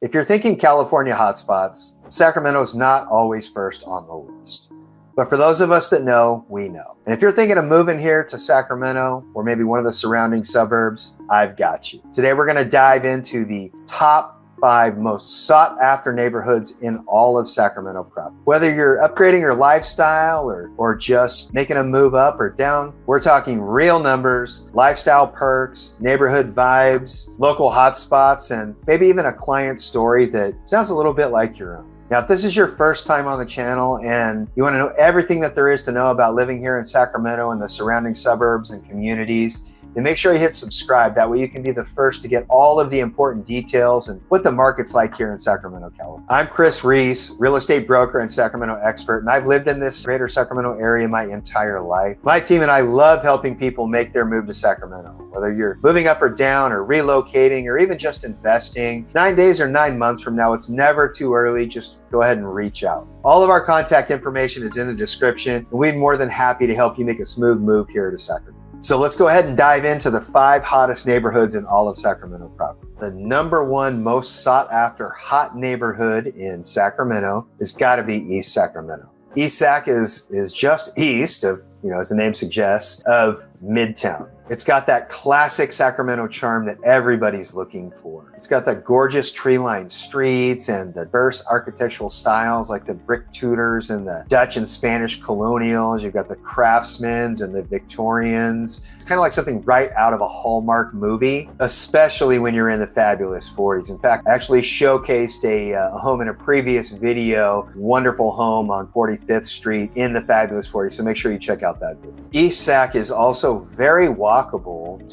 If you're thinking California hotspots, Sacramento's not always first on the list. But for those of us that know, we know. And if you're thinking of moving here to Sacramento or maybe one of the surrounding suburbs, I've got you. Today, we're going to dive into the top 5 most sought after neighborhoods in all of Sacramento proper. Whether you're upgrading your lifestyle or just making a move up or down, we're talking real numbers, lifestyle perks, neighborhood vibes, local hotspots, and maybe even a client story that sounds a little bit like your own. Now, if this is your first time on the channel and you want to know everything that there is to know about living here in Sacramento and the surrounding suburbs and communities, then make sure you hit subscribe. That way you can be the first to get all of the important details and what the market's like here in Sacramento, California. I'm Reese, real estate broker and Sacramento expert, and I've lived in this greater Sacramento area my entire life. My team and I love helping people make their move to Sacramento. Whether you're moving up or down or relocating or even just investing, 9 days or 9 months from now, it's never too early. Just go ahead and reach out. All of our contact information is in the description, and we're more than happy to help you make a smooth move here to Sacramento. So let's go ahead and dive into the 5 hottest neighborhoods in all of Sacramento proper. The number 1 most sought after hot neighborhood in Sacramento has got to be East Sacramento. East Sac is just east of, as the name suggests, of Midtown. It's got that classic Sacramento charm that everybody's looking for. It's got the gorgeous tree-lined streets and the diverse architectural styles like the brick Tudors and the Dutch and Spanish colonials. You've got the Craftsmans and the Victorians. It's kind of like something right out of a Hallmark movie, especially when you're in the fabulous 40s. In fact, I actually showcased a home in a previous video, wonderful home on 45th Street in the fabulous 40s. So make sure you check out that video. East Sac is also very walkable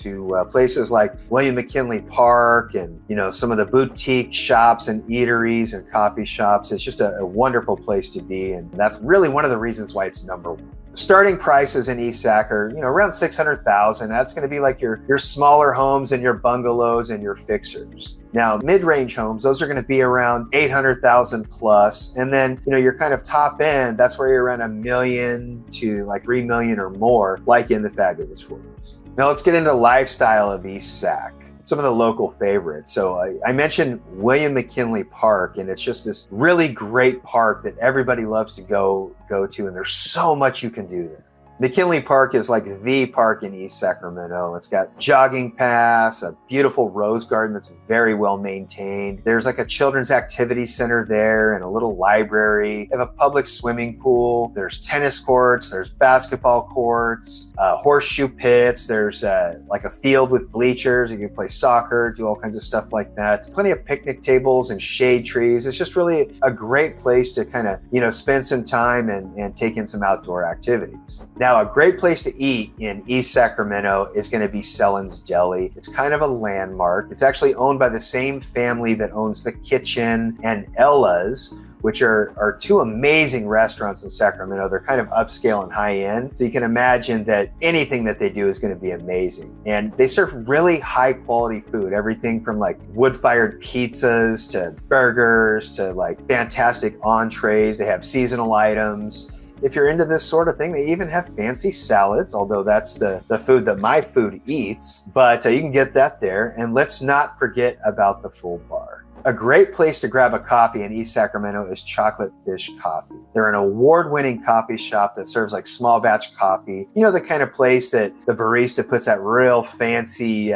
to places like William McKinley Park and some of the boutique shops and eateries and coffee shops. It's just a wonderful place to be, and that's really one of the reasons why it's number 1. Starting prices in East Sac are around $600,000. That's going to be like your smaller homes and your bungalows and your fixers. Now, mid-range homes, those are going to be around $800,000 plus, and then your kind of top end, that's where you're around $1 million to like $3 million or more, like in the fabulous 40s. Now let's get into the lifestyle of East Sac. Some of the local favorites. So I mentioned William McKinley Park, and it's just this really great park that everybody loves to go to, and there's so much you can do there. McKinley Park is like the park in East Sacramento. It's got jogging paths, a beautiful rose garden that's very well maintained. There's like a children's activity center there and a little library. They have a public swimming pool. There's tennis courts. There's basketball courts, horseshoe pits. There's like a field with bleachers. You can play soccer, do all kinds of stuff like that. Plenty of picnic tables and shade trees. It's just really a great place to kind of, spend some time and take in some outdoor activities. Now, a great place to eat in East Sacramento is going to be Sellen's Deli. It's kind of a landmark. It's actually owned by the same family that owns The Kitchen and Ella's, which are 2 amazing restaurants in Sacramento. They're kind of upscale and high-end. So you can imagine that anything that they do is going to be amazing. And they serve really high-quality food, everything from like wood-fired pizzas to burgers to like fantastic entrees. They have seasonal items. If you're into this sort of thing, they even have fancy salads, although that's the food that my food eats, but you can get that there. And let's not forget about the full bar. A great place to grab a coffee in East Sacramento is Chocolate Fish Coffee. They're an award-winning coffee shop that serves like small batch coffee. The kind of place that the barista puts that real fancy,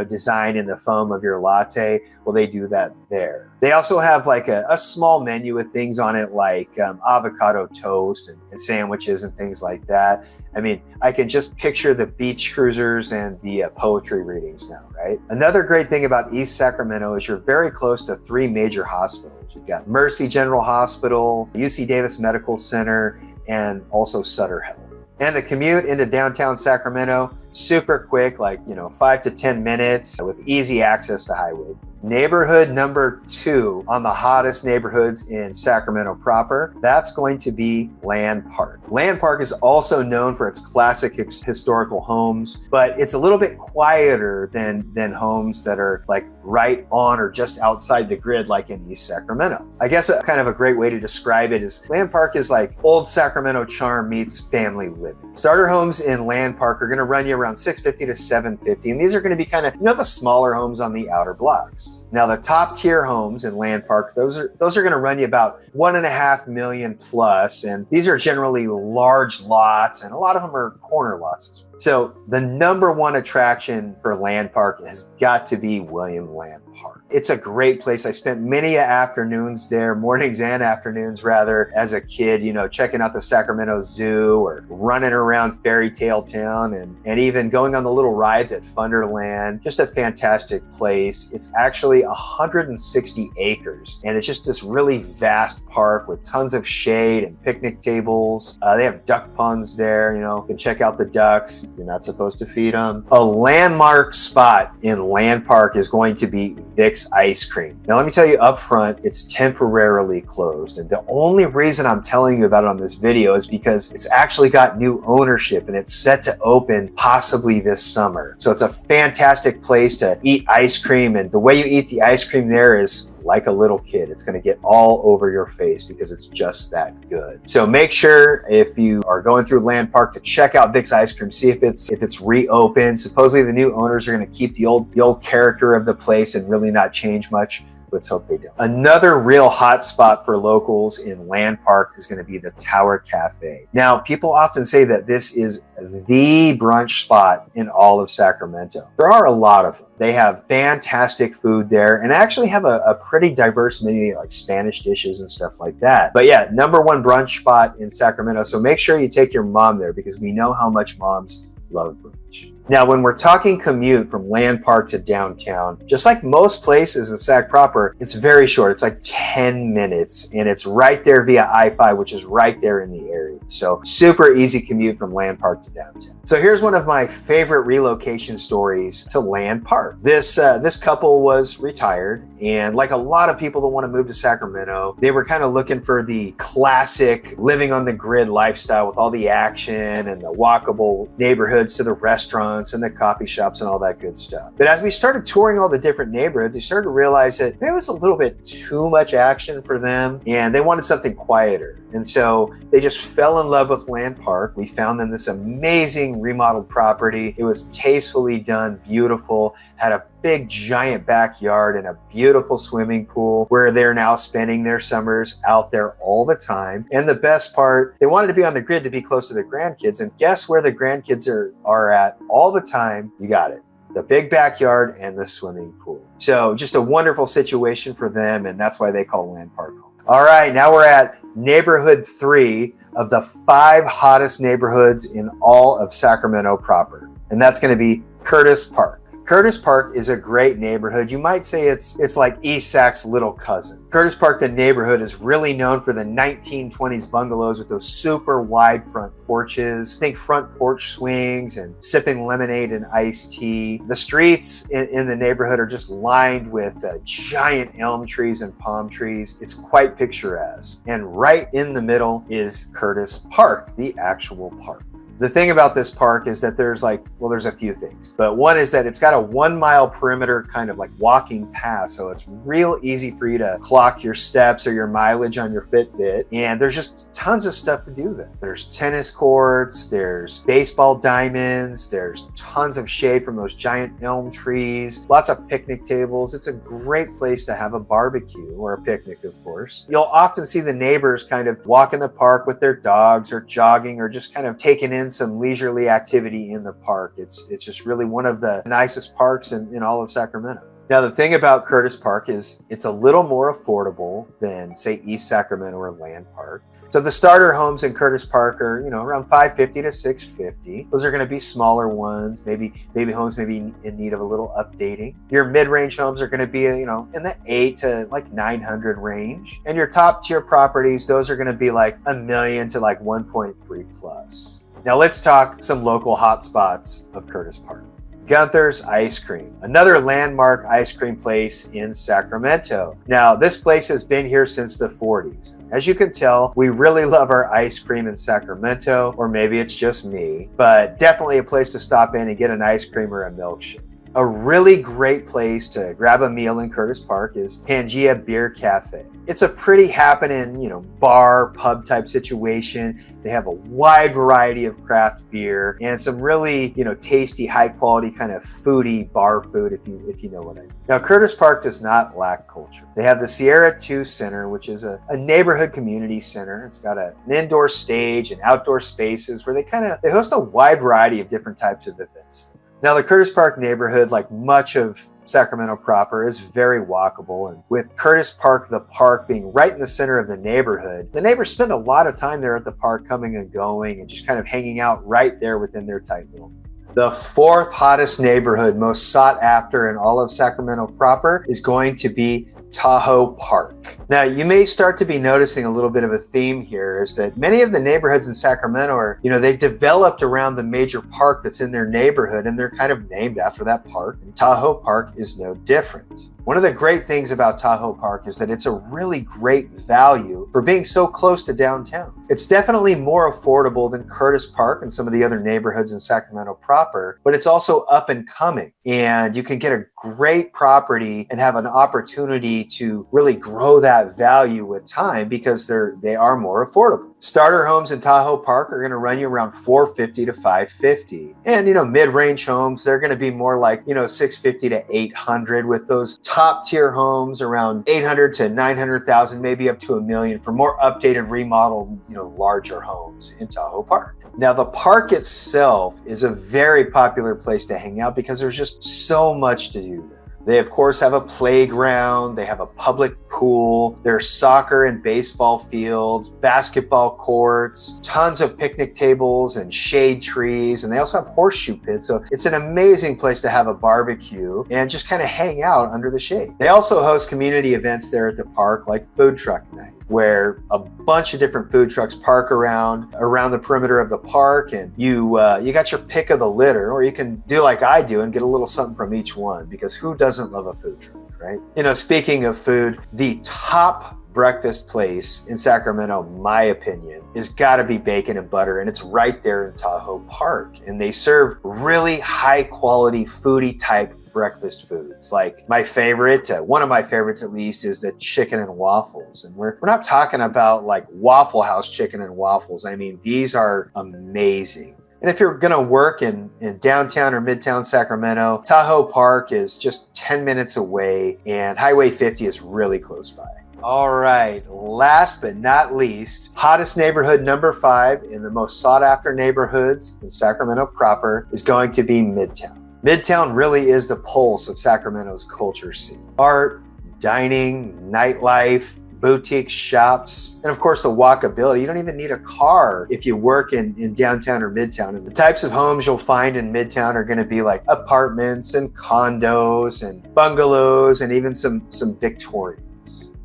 design in the foam of your latte. Well, they do that there. They also have like a small menu with things on it like avocado toast and sandwiches and things like that. I mean, I can just picture the beach cruisers and the poetry readings now, right? Another great thing about East Sacramento is you're very close to 3 major hospitals. You've got Mercy General Hospital, UC Davis Medical Center, and also Sutter Health. And the commute into downtown Sacramento, super quick, like 5 to 10 minutes with easy access to highway. Neighborhood number 2 on the hottest neighborhoods in Sacramento proper, that's going to be Land Park. Land Park is also known for its classic historical homes, but it's a little bit quieter than homes that are like right on or just outside the grid like in East Sacramento. I guess a kind of a great way to describe it is Land Park is like old Sacramento charm meets family living. Starter homes in Land Park are going to run you around $650 to $750. And these are going to be kind of, the smaller homes on the outer blocks. Now, the top tier homes in Land Park, those are going to run you about $1.5 million plus. And these are generally large lots, and a lot of them are corner lots as well. So the number one attraction for Land Park has got to be William Land Park. It's a great place. I spent many afternoons there, mornings and afternoons rather, as a kid, checking out the Sacramento Zoo or running around Fairy Tale Town and even going on the little rides at Funderland. Just a fantastic place. It's actually 160 acres, and it's just this really vast park with tons of shade and picnic tables. They have duck ponds there, you can check out the ducks. You're not supposed to feed them. A landmark spot in Land Park is going to be Vic's Ice Cream. Now, let me tell you up front, it's temporarily closed. And the only reason I'm telling you about it on this video is because it's actually got new ownership and it's set to open possibly this summer. So it's a fantastic place to eat ice cream. And the way you eat the ice cream there is like a little kid. It's going to get all over your face because it's just that good. So make sure if you are going through Land Park to check out Vic's Ice Cream, see if it's reopened. Supposedly the new owners are going to keep the old character of the place and really not change much. Let's hope they do. Another real hot spot for locals in Land Park is going to be the Tower Cafe. Now, people often say that this is the brunch spot in all of Sacramento. There are a lot of them. They have fantastic food there and actually have a pretty diverse menu, like Spanish dishes and stuff like that. But yeah, number one brunch spot in Sacramento. So make sure you take your mom there because we know how much moms love brunch. Now, when we're talking commute from Land Park to downtown, just like most places in Sac proper, it's very short. It's like 10 minutes and it's right there via I-5, which is right there in the area. So super easy commute from Land Park to downtown. So here's one of my favorite relocation stories to Land Park. This couple was retired, and like a lot of people that want to move to Sacramento, they were kind of looking for the classic living on the grid lifestyle with all the action and the walkable neighborhoods to the restaurants and the coffee shops and all that good stuff. But as we started touring all the different neighborhoods, they started to realize that there was a little bit too much action for them and they wanted something quieter. And so they just fell in love with Land Park. We found them this amazing remodeled property. It was tastefully done, beautiful, had a big giant backyard and a beautiful swimming pool where they're now spending their summers out there all the time. And the best part, they wanted to be on the grid to be close to their grandkids. And guess where the grandkids are at all the time? You got it. The big backyard and the swimming pool. So just a wonderful situation for them. And that's why they call Land Park home. All right, now we're at neighborhood 3 of the 5 hottest neighborhoods in all of Sacramento proper. And that's going to be Curtis Park. Curtis Park is a great neighborhood. You might say it's like East Sac's little cousin. Curtis Park, the neighborhood, is really known for the 1920s bungalows with those super wide front porches. Think front porch swings and sipping lemonade and iced tea. The streets in the neighborhood are just lined with giant elm trees and palm trees. It's quite picturesque. And right in the middle is Curtis Park, the actual park. The thing about this park is that there's a few things, but one is that it's got a 1 mile perimeter kind of like walking path. So it's real easy for you to clock your steps or your mileage on your Fitbit. And there's just tons of stuff to do there. There's tennis courts, there's baseball diamonds, there's tons of shade from those giant elm trees, lots of picnic tables. It's a great place to have a barbecue or a picnic, of course. You'll often see the neighbors kind of walk in the park with their dogs or jogging or just kind of taking in some leisurely activity in the park. It's just really one of the nicest parks in all of Sacramento. Now, the thing about Curtis Park is it's a little more affordable than, say, East Sacramento or Land Park. So the starter homes in Curtis Park are, around $550 to $650. Those are going to be smaller ones, maybe homes maybe in need of a little updating. Your mid-range homes are going to be, in the $800 to $900 range. And your top tier properties, those are going to be like $1 million to like 1.3 plus. Now let's talk some local hotspots of Curtis Park. Gunther's Ice Cream, another landmark ice cream place in Sacramento. Now, this place has been here since the 40s. As you can tell, we really love our ice cream in Sacramento, or maybe it's just me, but definitely a place to stop in and get an ice cream or a milkshake. A really great place to grab a meal in Curtis Park is Pangea Beer Cafe. It's a pretty happening, bar, pub type situation. They have a wide variety of craft beer and some really, tasty, high quality kind of foodie bar food, if you know what I mean. Now, Curtis Park does not lack culture. They have the Sierra 2 Center, which is a neighborhood community center. It's got an indoor stage and outdoor spaces where they host a wide variety of different types of events. Now, the Curtis Park neighborhood, like much of Sacramento proper, is very walkable. And with Curtis Park, the park being right in the center of the neighborhood, the neighbors spend a lot of time there at the park, coming and going and just kind of hanging out right there within their tight little. The fourth hottest neighborhood, most sought after in all of Sacramento proper, is going to be Tahoe Park. Now, you may start to be noticing a little bit of a theme here, is that many of the neighborhoods in Sacramento are, they've developed around the major park that's in their neighborhood, and they're kind of named after that park. And Tahoe Park is no different. One of the great things about Tahoe Park is that it's a really great value for being so close to downtown. It's definitely more affordable than Curtis Park and some of the other neighborhoods in Sacramento proper, but it's also up and coming. And you can get a great property and have an opportunity to really grow that value with time because they are more affordable. Starter homes in Tahoe Park are going to run you around $450 to $550. And, mid-range homes, they're going to be more like, $650 to $800, with those top tier homes around $800 to $900,000, maybe up to $1 million for more updated, remodeled, larger homes in Tahoe Park. Now, the park itself is a very popular place to hang out because there's just so much to do there. They, of course, have a playground. They have a public pool. There's soccer and baseball fields, basketball courts, tons of picnic tables and shade trees. And they also have horseshoe pits. So it's an amazing place to have a barbecue and just kind of hang out under the shade. They also host community events there at the park, like food truck night, where a bunch of different food trucks park around the perimeter of the park, and you got your pick of the litter, or you can do like I do and get a little something from each one, because who doesn't love a food truck, right? Speaking of food, the top breakfast place in Sacramento, my opinion, is got to be Bacon and Butter, and it's right there in Tahoe Park. And they serve really high quality foodie type breakfast foods. Like my favorite, one of my favorites at least, is the chicken and waffles. And we're not talking about like Waffle House chicken and waffles. I mean, these are amazing. And if you're going to work in downtown or midtown Sacramento, Tahoe Park is just 10 minutes away, and Highway 50 is really close by. All right, last but not least, hottest neighborhood number 5 in the most sought after neighborhoods in Sacramento proper is going to be Midtown. Midtown really is the pulse of Sacramento's culture scene. Art, dining, nightlife, boutique shops, and of course the walkability. You don't even need a car if you work in downtown or midtown. And the types of homes you'll find in midtown are going to be like apartments and condos and bungalows and even some Victorians.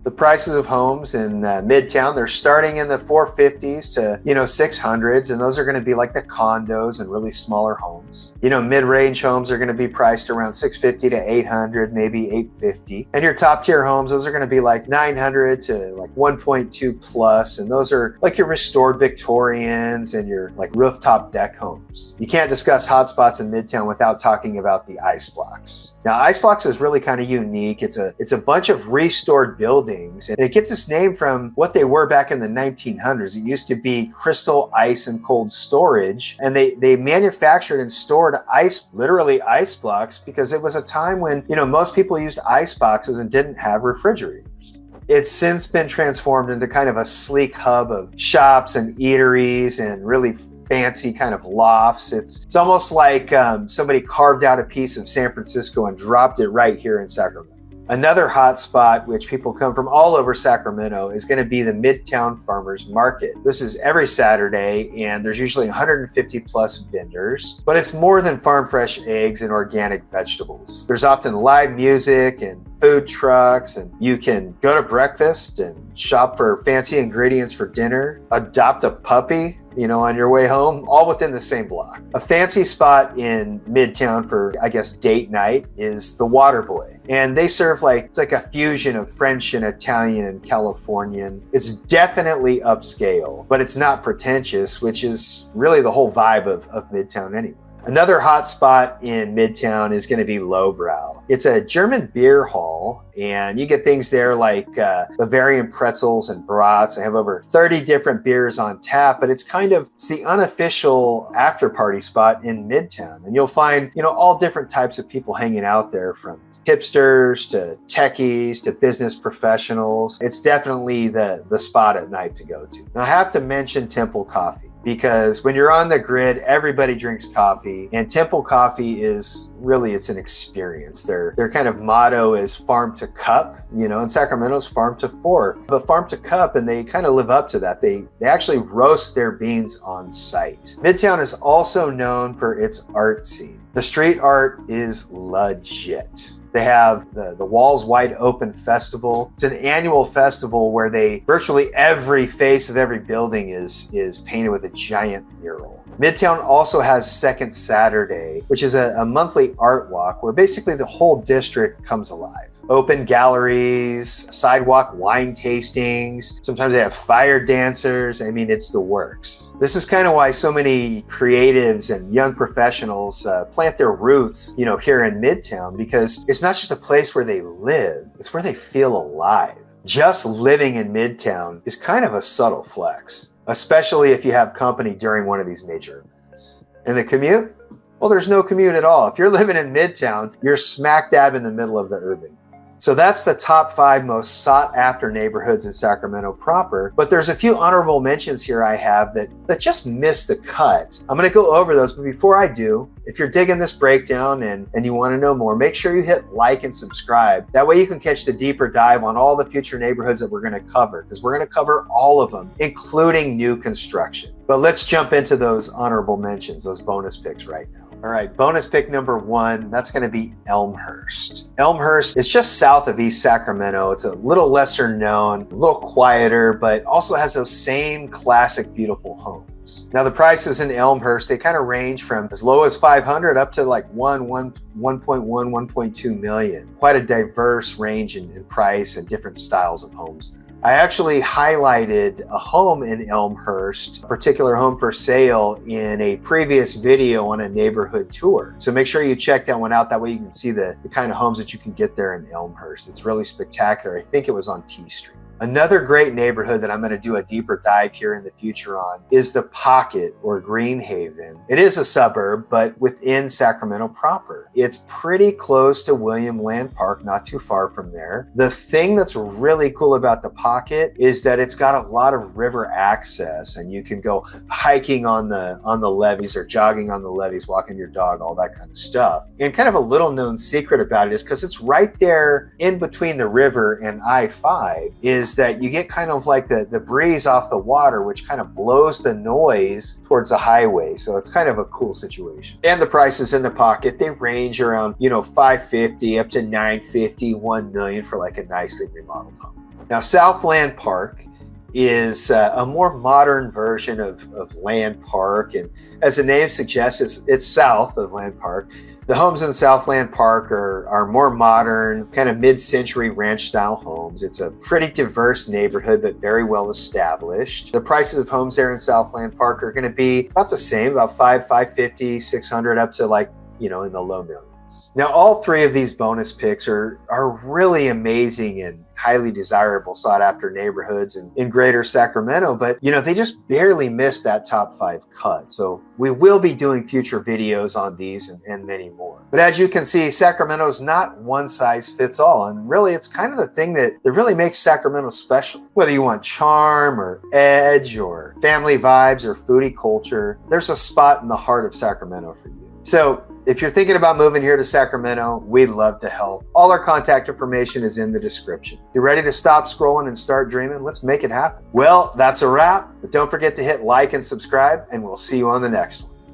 The prices of homes in Midtown, they're starting in the 450s to, 600s, and those are going to be like the condos and really smaller homes. Mid-range homes are going to be priced around 650 to 800, maybe 850. And your top tier homes, those are going to be like 900 to like 1.2 plus, and those are like your restored Victorians and your like rooftop deck homes. You can't discuss hotspots in Midtown without talking about the ice blocks. Now, ice blocks is really kind of unique. It's a bunch of restored buildings, and it gets its name from what they were back in the 1900s. It used to be crystal ice and cold storage, and they manufactured and stored literally ice blocks, because it was a time when, most people used ice boxes and didn't have refrigerators. It's since been transformed into kind of a sleek hub of shops and eateries and really fancy kind of lofts. It's almost like somebody carved out a piece of San Francisco and dropped it right here in Sacramento. Another hot spot, which people come from all over Sacramento, is going to be the Midtown Farmers Market. This is every Saturday, and there's usually 150 plus vendors, but it's more than farm fresh eggs and organic vegetables. There's often live music and food trucks, and you can go to breakfast and shop for fancy ingredients for dinner, adopt a puppy, on your way home, all within the same block. A fancy spot in Midtown for, I guess, date night is the Waterboy. And they serve it's like a fusion of French and Italian and Californian. It's definitely upscale, but it's not pretentious, which is really the whole vibe of Midtown anyway. Another hot spot in Midtown is going to be Lowbrow. It's a German beer hall, and you get things there like Bavarian pretzels and brats. They have over 30 different beers on tap, but it's the unofficial after party spot in Midtown. And you'll find, all different types of people hanging out there, from hipsters to techies to business professionals. It's definitely the spot at night to go to. Now, I have to mention Temple Coffee, because when you're on the grid, everybody drinks coffee, and Temple Coffee it's an experience. Their kind of motto is farm to cup, in Sacramento's farm to fork, but farm to cup, and they kind of live up to that. They actually roast their beans on site. Midtown is also known for its art scene. The street art is legit. They have the Walls Wide Open Festival. It's an annual festival where virtually every face of every building is painted with a giant mural. Midtown also has Second Saturday, which is a monthly art walk where basically the whole district comes alive. Open galleries, sidewalk wine tastings. Sometimes they have fire dancers. It's the works. This is kind of why so many creatives and young professionals plant their roots, here in Midtown, because it's not just a place where they live, it's where they feel alive. Just living in Midtown is kind of a subtle flex, especially if you have company during one of these major events. And the commute? Well, there's no commute at all. If you're living in Midtown, you're smack dab in the middle of the urban. So that's the top 5 most sought after neighborhoods in Sacramento proper. But there's a few honorable mentions here I have that just missed the cut. I'm going to go over those, but before I do, if you're digging this breakdown and you want to know more, make sure you hit like and subscribe. That way you can catch the deeper dive on all the future neighborhoods that we're going to cover, because we're going to cover all of them, including new construction. But let's jump into those honorable mentions, those bonus picks right now. All right, bonus pick number 1, that's going to be Elmhurst. Elmhurst is just south of East Sacramento. It's a little lesser known, a little quieter, but also has those same classic beautiful homes. Now, the prices in Elmhurst, they kind of range from as low as $500 up to like 1.2 million. Quite a diverse range in price and different styles of homes there. I actually highlighted a home in Elmhurst, a particular home for sale, in a previous video on a neighborhood tour. So make sure you check that one out. That way you can see the kind of homes that you can get there in Elmhurst. It's really spectacular. I think it was on T Street. Another great neighborhood that I'm going to do a deeper dive here in the future on is the Pocket, or Greenhaven. It is a suburb, but within Sacramento proper. It's pretty close to William Land Park, not too far from there. The thing that's really cool about the Pocket is that it's got a lot of river access, and you can go hiking on the levees, or jogging on the levees, walking your dog, all that kind of stuff. And kind of a little known secret about it is because it's right there in between the river and I-5 is that you get kind of like the breeze off the water, which kind of blows the noise towards the highway. So it's kind of a cool situation. And the prices in the Pocket, they range around, $550 up to $950, $1 million for like a nicely remodeled home. Now, Southland Park is a more modern version of Land Park. And as the name suggests, it's south of Land Park. The homes in Southland Park are more modern, kind of mid-century ranch-style homes. It's a pretty diverse neighborhood, but very well established. The prices of homes there in Southland Park are going to be about the same, about $550, $600, up to in the low millions. Now, all 3 of these bonus picks are really amazing and highly desirable, sought-after neighborhoods in greater Sacramento, but they just barely missed that top 5 cut. So we will be doing future videos on these and many more. But as you can see, Sacramento's not one size fits all, and really it's kind of the thing that really makes Sacramento special. Whether you want charm or edge or family vibes or foodie culture, there's a spot in the heart of Sacramento for you. So if you're thinking about moving here to Sacramento, we'd love to help. All our contact information is in the description. You ready to stop scrolling and start dreaming? Let's make it happen. Well, that's a wrap, but don't forget to hit like and subscribe, and we'll see you on the next one.